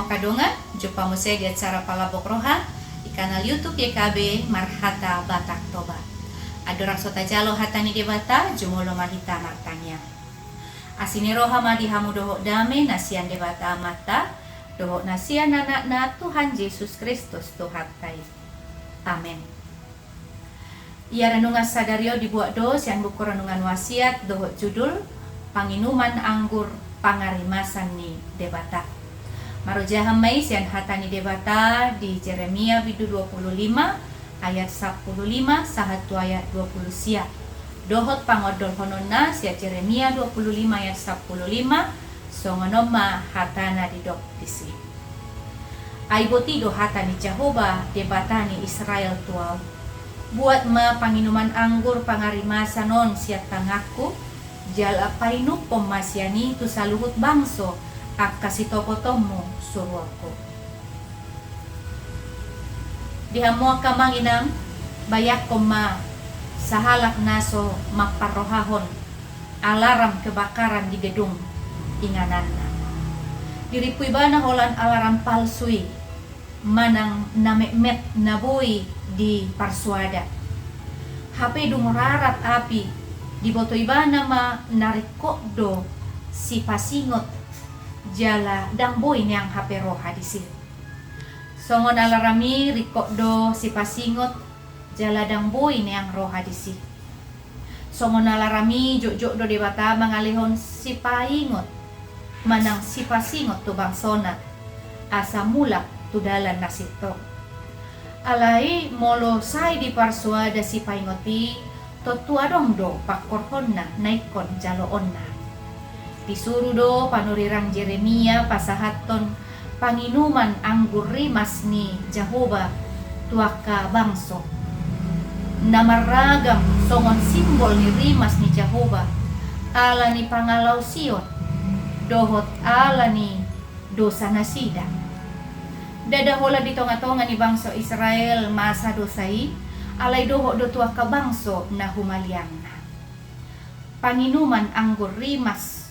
mau kadongan, jumpa mo saya di acara Palabok Roha di kanal YouTube YKB Marhata Batak Toba. Adorang sota jalo hatani debata jumolo mahita martanya. Asini roha madi hamu doho dame nasian debata mata doho nasian anak na Tuhan Yesus Kristus Tuhan tai. Amin. Ia renungan sadario dibuat dos yang buku renungan wasiat doho judul Panginuman Anggur Pangarimasan ni debata. Marujah hamai sian hatani debata di Jeremia bidu 25 ayat 15 sahatu ayat 20 sia. Dohot pangodol hononna sia Jeremia 25 ayat 15 songonoma hatana di dok disi. Aiboti do hatani Jehovah debatani Israel tuau. Buat ma panginuman anggur pangarimasan non sia tangaku jala painu pemasyani tu saluhut bangso akasitopotomu suruaku. Dihamua kamanginang bayak koma sahalak naso maparohahon alarm kebakaran di gedung ingananna. Diripui bana holan alarm palsui manang namemet nabui di parsuada. HP dung rarat api di boto ibana ma narikok do si pasingot jala dang boy niang HP roha di sini. Songon alarami rikok do si pasingot jala dang boy niang roha di sini. Songon alarami jok-jok do debata mangalihon si paingot manang si pasingot tu bangsona asa mulak tu dalan nasito. Alai molo sai di parsuada si paingoti totua dong do pakorhonna naikon jalo onna. Disuruh do panurirang Jeremia pasahaton panginuman anggur rimas ni Jehovah tuaka bangso. Namaragam songon simbol ni rimas ni Jehovah ala ni pangalau Sion dohot ala ni dosa nasida. Dada hola di tonga-tonga ni bangso Israel masa dosai alay doho do tuaka bangso na humaliangna. Panginuman anggur rimas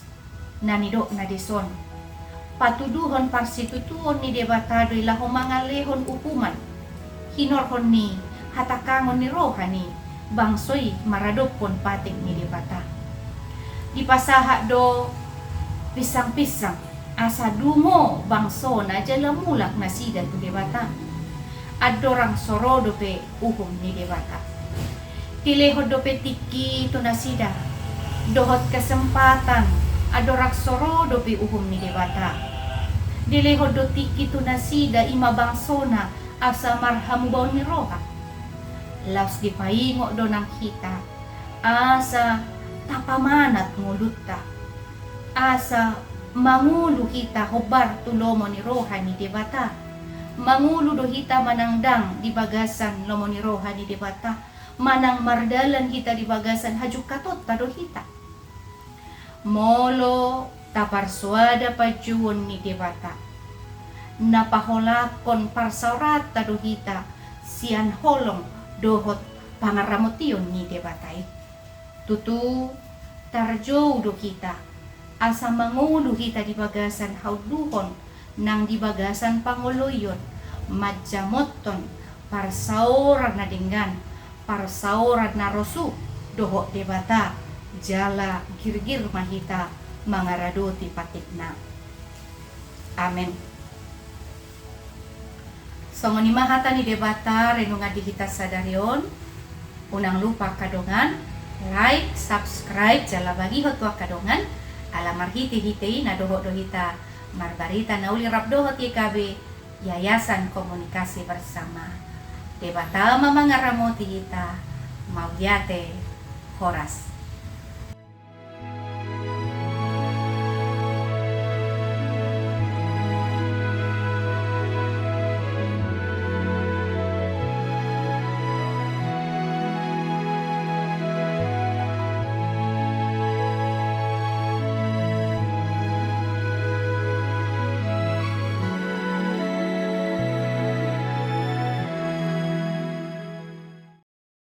na nidok na dison. Patuduhon parsitutuon ni debatado ilaho mangalehon ukuman. Hinorhon ni hatakangon ni rohani bangsoy maradopon patik ni debata. Dipasaha do pisang-pisang asa dungo bangso na jala mulak na sida tu debata. Adorang sorodo pe uhum ni debata. Tilehod do pe tiki tu nasida. Dohot kesempatan adorang sorodo pe uhum ni debata. Dilehod do tiki tu nasida ima bangsona asa marhamu baon ni roha. Laos dipaingo do nang kita asa tapamanat nguluta. Asa mangulu kita hobar tulomo ni roha ni debata. Mangulu do hita manangdang di bagasan lomo ni roha ni debata. Manang mardalan kita di bagasan hajuk katot tado hita. Molo taparsuada pajuon ni debata. Napaholakon parsaurat tado hita sian holong dohot pangaramotion ni debatai. Tutu tarjo do kita asa mangulu hita di bagasan hauduhon nang di bagasan pangoloyon majamoton parsauran na dengan parsauran na rosu doho debata jala girgir mahita mangaradoti patikna. Amen. Songoni mahata ni debata renungan di kita sadarion. Unang lupa kadongan like, subscribe jala bagi hotua kadongan alamar hiti-hiti na doho dohita marbarita na uli rap dohot YKB Yayasan Komunikasi Bersama debata mamangaramoti kita maugyate horas.